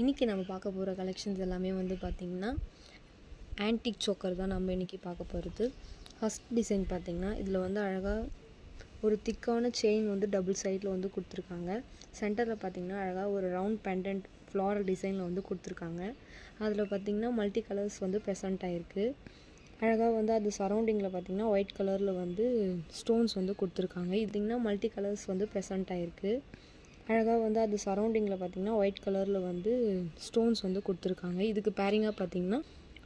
இன்றைக்கி நம்ம பார்க்க போகிற கலெக்ஷன்ஸ் எல்லாமே வந்து பார்த்திங்கன்னா ஆன்டிக் சோக்கர் தான் நம்ம இன்றைக்கி பார்க்க போகிறது. ஃபஸ்ட் டிசைன் பார்த்திங்கன்னா இதில் வந்து அழகாக ஒரு திக்கான செயின் வந்து டபுள் சைடில் வந்து கொடுத்துருக்காங்க. சென்டரில் பார்த்திங்கன்னா அழகாக ஒரு ரவுண்ட் பெண்டன்ட் ஃப்ளாரல் டிசைனில் வந்து கொடுத்துருக்காங்க. அதில் பார்த்திங்கன்னா மல்டி கலர்ஸ் வந்து ப்ரெசென்ட் ஆகிருக்கு. அழகாக வந்து அது சரௌண்டிங்கில் பார்த்திங்கன்னா ஒயிட் கலரில் வந்து ஸ்டோன்ஸ் வந்து கொடுத்துருக்காங்க. இதுங்கன்னா மல்டி கலர்ஸ் வந்து ப்ரெசென்ட் ஆகிருக்கு. அழகாக வந்து அது சரௌண்டிங்கில் பார்த்திங்கன்னா ஒயிட் கலரில் வந்து ஸ்டோன்ஸ் வந்து கொடுத்துருக்காங்க. இதுக்கு பேரிங்காக பார்த்திங்கன்னா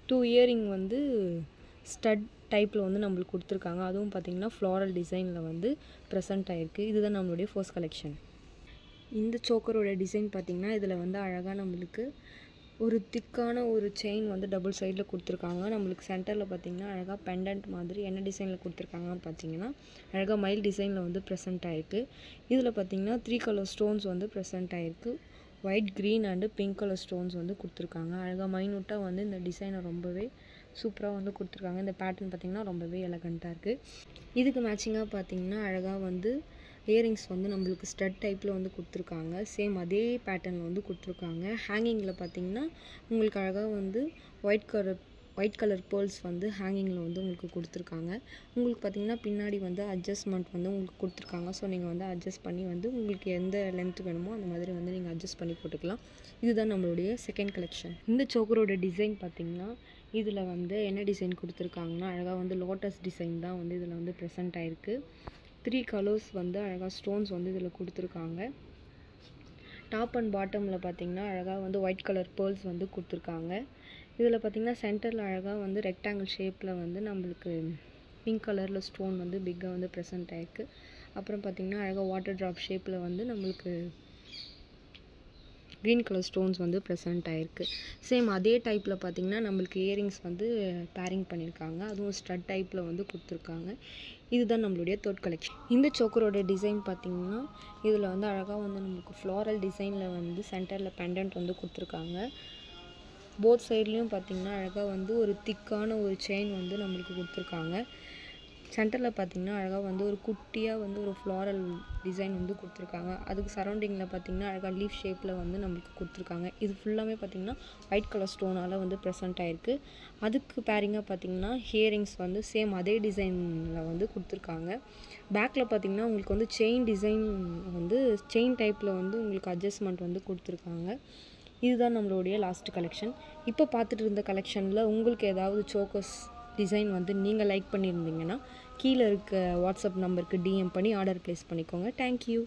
2 இயரிங் வந்து ஸ்டட் டைப்பில் வந்து நம்மளுக்கு கொடுத்துருக்காங்க. அதுவும் பார்த்திங்கன்னா ஃப்ளாரல் டிசைனில் வந்து ப்ரெசென்ட் ஆகிருக்கு. இதுதான் நம்மளுடைய ஃபர்ஸ்ட் கலெக்ஷன். இந்த சோக்கரோட டிசைன் பார்த்திங்கன்னா இதில் வந்து அழகாக நம்மளுக்கு ஒரு திக்கான ஒரு செயின் வந்து டபுள் சைடில் கொடுத்துருக்காங்க. நம்மளுக்கு சென்டரில் பார்த்திங்கன்னா அழகாக பெண்டன்ட் மாதிரி என்ன டிசைனில் கொடுத்துருக்காங்கன்னு பார்த்திங்கன்னா அழகாக மயில் டிசைனில் வந்து ப்ரெசென்ட் ஆகிருக்கு. இதில் பார்த்திங்கன்னா 3 கலர் ஸ்டோன்ஸ் வந்து ப்ரெசென்ட் ஆகிருக்கு. White, green and pink colour stones வந்து கொடுத்துருக்காங்க. அழகாக மைனூட்டாக வந்து இந்த டிசைனை ரொம்பவே சூப்பராக வந்து கொடுத்துருக்காங்க. இந்த பேட்டர்ன் பார்த்திங்கன்னா ரொம்பவே எலகண்ட்டாக இருக்குது. இதுக்கு மேட்சிங்காக பார்த்திங்கன்னா அழகாக வந்து இயரிங்ஸ் வந்து நம்மளுக்கு ஸ்டட் டைப்பில் வந்து கொடுத்துருக்காங்க. சேம் அதே பேட்டர்னில் வந்து கொடுத்துருக்காங்க. ஹேங்கிங்கில் பார்த்திங்கன்னா உங்களுக்கு அழகாக வந்து ஒயிட் கலர் பேர்ல்ஸ் வந்து ஹேங்கிங்கில் வந்து உங்களுக்கு கொடுத்துருக்காங்க. உங்களுக்கு பார்த்திங்கன்னா பின்னாடி வந்து அட்ஜஸ்ட்மெண்ட் வந்து உங்களுக்கு கொடுத்துருக்காங்க. ஸோ நீங்கள் வந்து அட்ஜஸ்ட் பண்ணி வந்து உங்களுக்கு எந்த லென்த் வேணுமோ அந்த மாதிரி வந்து நீங்கள் அட்ஜஸ்ட் பண்ணி போட்டுக்கலாம். இதுதான் நம்மளுடைய செகண்ட் கலெக்ஷன். இந்த சோக்கரோட டிசைன் பார்த்திங்கன்னா இதில் வந்து என்ன டிசைன் கொடுத்துருக்காங்கன்னா அழகாக வந்து லோட்டஸ் டிசைன் தான் வந்து இதில் வந்து ப்ரெசென்ட் ஆகிருக்கு. 3 கலர்ஸ் வந்து அழகாக ஸ்டோன்ஸ் வந்து இதில் கொடுத்துருக்காங்க. டாப் அண்ட் பாட்டமில் பார்த்திங்கன்னா அழகாக வந்து ஒயிட் கலர் பேர்ல்ஸ் வந்து கொடுத்துருக்காங்க. இதில் பார்த்திங்கன்னா சென்டரில் அழகாக வந்து ரெக்டாங்கிள் ஷேப்பில் வந்து நம்மளுக்கு பிங்க் கலரில் ஸ்டோன் வந்து பிக்காக வந்து ப்ரெசென்ட் ஆகிருக்கு. அப்புறம் பார்த்திங்கன்னா அழகாக வாட்டர் ட்ராப் ஷேப்பில் வந்து நம்மளுக்கு க்ரீன் கலர் ஸ்டோன்ஸ் வந்து ப்ரெசென்ட் ஆகிருக்கு. சேம் அதே டைப்பில் பார்த்திங்கன்னா நம்மளுக்கு இயரிங்ஸ் வந்து பேரிங் பண்ணியிருக்காங்க. அதுவும் ஸ்டட் டைப்பில் வந்து கொடுத்துருக்காங்க. இதுதான் நம்மளுடைய தேர்ட் கலெக்ஷன். இந்த சோக்கரோட டிசைன் பார்த்திங்கன்னா இதில் வந்து அழகாக வந்து நம்மளுக்கு ஃப்ளாரல் டிசைனில் வந்து சென்டரில் பெண்டன்ட் வந்து கொடுத்துருக்காங்க. போத் சைட்லேயும் பார்த்திங்கன்னா அழகாக வந்து ஒரு திக்கான ஒரு செயின் வந்து நம்மளுக்கு கொடுத்துருக்காங்க. சென்டரில் பார்த்திங்கன்னா அழகாக வந்து ஒரு குட்டியாக வந்து ஒரு ஃப்ளாரல் டிசைன் வந்து கொடுத்துருக்காங்க. அதுக்கு சரௌண்டிங்கில் பார்த்திங்கன்னா அழகாக லீஃப் ஷேப்பில் வந்து நம்மளுக்கு கொடுத்துருக்காங்க. இது ஃபுல்லாமே பார்த்திங்கன்னா ஒயிட் கலர் ஸ்டோனால் வந்து ப்ரெசென்ட் ஆகிருக்கு. அதுக்கு பேரிங்காக பார்த்திங்கன்னா ஹியரிங்ஸ் வந்து சேம் அதே டிசைனில் வந்து கொடுத்துருக்காங்க. பேக்கில் பார்த்திங்கன்னா உங்களுக்கு வந்து செயின் டிசைன் வந்து செயின் டைப்பில் வந்து உங்களுக்கு அட்ஜஸ்ட்மெண்ட் வந்து கொடுத்துருக்காங்க. இதுதான் நம்மளுடைய லாஸ்ட் கலெக்ஷன். இப்போ பார்த்துட்டு இருந்த கலெக்ஷனில் உங்களுக்கு ஏதாவது சோக்கர்ஸ் டிசைன் வந்து நீங்கள் லைக் பண்ணியிருந்தீங்கன்னா கீழே இருக்க வாட்ஸ்அப் நம்பருக்கு DM பண்ணி ஆர்டர் ப்ளேஸ் பண்ணிக்கோங்க. தேங்க்யூ.